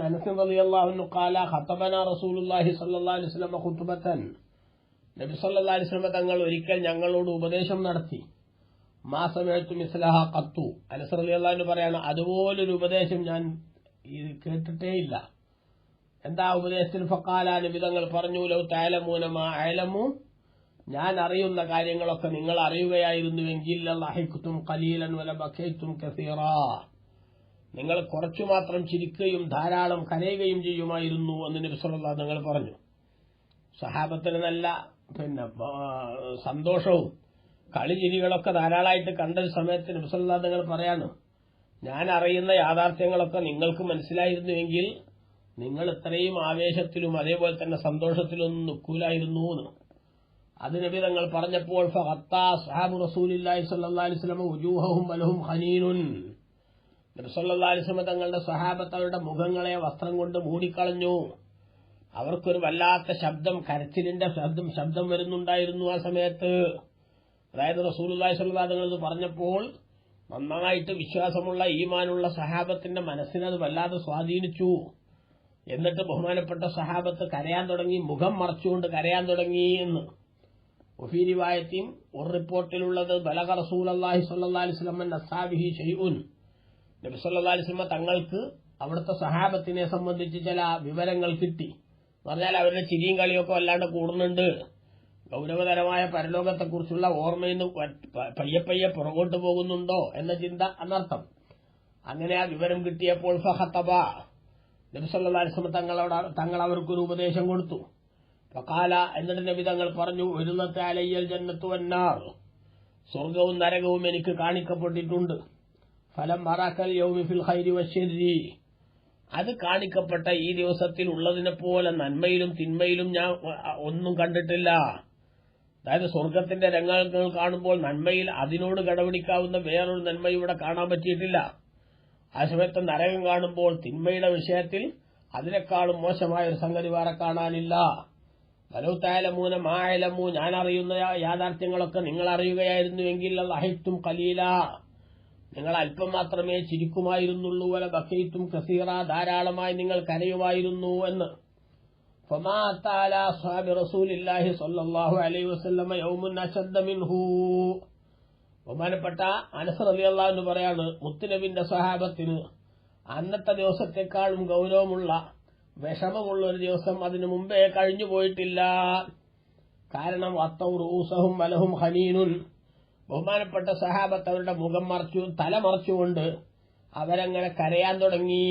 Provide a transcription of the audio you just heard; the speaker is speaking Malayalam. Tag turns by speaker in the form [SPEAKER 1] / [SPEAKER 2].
[SPEAKER 1] അനസ് റളിയല്ലാഹു അൻഹു ഖാല ഖതബന റസൂലുള്ളാഹി സ്വല്ലല്ലാഹു അലൈഹി വസല്ലം ഖുതുബതൻ. നബി സല്ലല്ലാഹു അലൈഹി വസല്ലം തങ്ങൾ ഒരിക്കൽ ഞങ്ങളോട് ഉപദേശം നടത്തി. മാ സമഅതു മിസ്ലഹ ഖത്തു. അനസ് റളിയല്ലാഹു അൻഹു പറയാണ്, അതുപോലൊരു ഉപദേശം ഞാൻ കേട്ടിട്ടേയില്ല. എന്താ ഉപദേശത്തിന്? ഫഖാല, നബി തങ്ങൾ പറഞ്ഞു, ലൗ തഅലമൂന മാ അഅലമു, ഞാൻ അറിയുന്ന കാര്യങ്ങളൊക്കെ നിങ്ങൾ അറിയുകയായിരുന്നുവെങ്കിൽ ലളഹിഖ്തും ഖലീലൻ വലബഖൈതും കസീറാ, നിങ്ങൾ കുറച്ചു മാത്രം ചിരിക്കുകയും ധാരാളം കരയുകയും ചെയ്യുമായിരുന്നു എന്ന് നബി സല്ലല്ലാഹു അലൈഹി വസല്ലം പറഞ്ഞു. സഹാബത്തിന് നല്ല സന്തോഷവും കളിചിരികളൊക്കെ ധാരാളമായിട്ട് കണ്ട സമയത്ത് നബി സല്ലല്ലാഹു അലൈഹി വസല്ലം പറയാണ്, ഞാൻ അറിയുന്ന യാഥാർത്ഥ്യങ്ങളൊക്കെ നിങ്ങൾക്ക് മനസ്സിലായിരുന്നുവെങ്കിൽ നിങ്ങൾ ഇത്രയും ആവേശത്തിലും അതേപോലെ തന്നെ സന്തോഷത്തിലൊന്നും നിൽക്കൂലായിരുന്നു എന്ന്. അത് നബി തങ്ങൾ പറഞ്ഞപ്പോൾ ഫഖത്താ അസ്ഹാബു റസൂലില്ലാഹി സ്വല്ലല്ലാഹു അലൈഹി വസല്ലം വുജൂഹഹും വലഹും ഖനീനുൻ, നബി സല്ലല്ലാഹു അലൈഹി വസല്ലം തങ്ങളുടെ സ്വഹാബത്തവരുടെ മുഖങ്ങളെ വസ്ത്രം കൊണ്ട് മൂടിക്കളഞ്ഞു. അവർക്കൊരു വല്ലാത്ത ശബ്ദം, കരച്ചിലിന്റെ ശബ്ദം വരുന്നുണ്ടായിരുന്നു ആ സമയത്ത്. അതായത് റസൂലുള്ളാഹി സ്വല്ലല്ലാഹു അലൈഹി വസല്ലം പറഞ്ഞപ്പോൾ നന്നായിട്ട് വിശ്വാസമുള്ള ഈമാനുള്ള സഹാബത്തിന്റെ മനസ്സിനത് വല്ലാതെ സ്വാധീനിച്ചു. എന്നിട്ട് ബഹുമാനപ്പെട്ട സഹാബത്ത് കരയാൻ തുടങ്ങി, മുഖം മറച്ചുകൊണ്ട് കരയാൻ തുടങ്ങി എന്ന്. വഫീ റിവായത്തിൻ, ഒരു റിപ്പോർട്ടിലുള്ളത്, ബലഗ റസൂലുള്ളാഹി സ്വല്ലല്ലാഹു അലൈഹി വസല്ലം അസ്ഹാബിഹി ശൈഉൻ, നബി സല്ലല്ലാഹു അലൈഹി വസല്ലം തങ്ങൾക്ക് അവിടുത്തെ സഹാബത്തിനെ സംബന്ധിച്ച് ചില വിവരങ്ങൾ കിട്ടി. പറഞ്ഞാൽ അവരുടെ ചിരിയും കളിയൊക്കെ വല്ലാണ്ട് കൂടുന്നുണ്ട്, ഗൗരവതരമായ പരലോകത്തെക്കുറിച്ചുള്ള ഓർമ്മയിന്ന് പയ്യെ പുറകോട്ട് പോകുന്നുണ്ടോ എന്ന ചിന്ത എന്നർത്ഥം. അങ്ങനെ ആ വിവരം കിട്ടിയപ്പോൾ ഫഖതബ, നബി സല്ലല്ലാഹു അലൈഹി വസല്ലം തങ്ങൾ അവർക്കൊരു ഉപദേശം കൊടുത്തു. ഫഖാല, എന്നിട്ട് നബി തങ്ങൾ പറഞ്ഞു, ഉരിളത അലയ്യൽ ജന്നത്തു വന്നാർ, സ്വർഗവും നരകവും എനിക്ക് കാണിക്കപ്പെട്ടിട്ടുണ്ട്. ഫലം അറക്കൽ യൗമി ഫിൽ ഖൈരി വശർരി, അത് കാണിക്കപ്പെട്ട ഈ ദിവസത്തിൽ ഉള്ളതിനെ പോലെ നന്മയിലും തിന്മയിലും ഞാൻ ഒന്നും കണ്ടിട്ടില്ല. അതായത് സ്വർഗത്തിന്റെ രംഗങ്ങൾ കാണുമ്പോൾ നന്മയിൽ അതിനോട് കടപിടിക്കാവുന്ന വേറൊരു നന്മ ഇവിടെ കാണാൻ പറ്റിയിട്ടില്ല. ആ സമയത്ത് നരകം കാണുമ്പോൾ തിന്മയുടെ വിഷയത്തിൽ അതിനേക്കാളും മോശമായ ഒരു സംഗതി വേറെ കാണാനില്ല. വലൗ തഅലമൂന മാ അഅലമു, ഞാൻ അറിയുന്ന യാഥാർത്ഥ്യങ്ങളൊക്കെ നിങ്ങൾ അറിയുകയായിരുന്നുവെങ്കിൽ ലളഹിഖ്തും ഖലീലാ, നിങ്ങൾ അല്പം മാത്രമേ ചിരിക്കുമായിരുന്നുള്ളൂ. വലബഖൈതും കസീറാ, ധാരാളമായി നിങ്ങൾ കരയുമായിരുന്നു എന്ന്. ഫമാ തഅല അസ്ഹാബി റസൂലില്ലാഹി സ്വല്ലല്ലാഹു അലൈഹി വസല്ലം യൗമുൻ അശദ്ദ മിൻഹു. ബഹുമാനപ്പെട്ട അനസ് റളിയല്ലാഹു അൻഹു പറയാണ്, മുത്തുനബിന്റെ സ്വഹാബത്തിന് അന്നത്തെ ദിവസത്തെക്കാളും ഗൗരവമുള്ള വിഷമമുള്ള ഒരു ദിവസം അതിനു മുമ്പേ കഴിഞ്ഞു പോയിട്ടില്ല. കാരണം വത്തൗ റൂസഹും വലഹും ഖനീനുൻ, ബഹുമാനപ്പെട്ട സഹാബത്ത് അവരുടെ മുഖം തല മറച്ചുകൊണ്ട് അവരങ്ങനെ കരയാൻ തുടങ്ങി.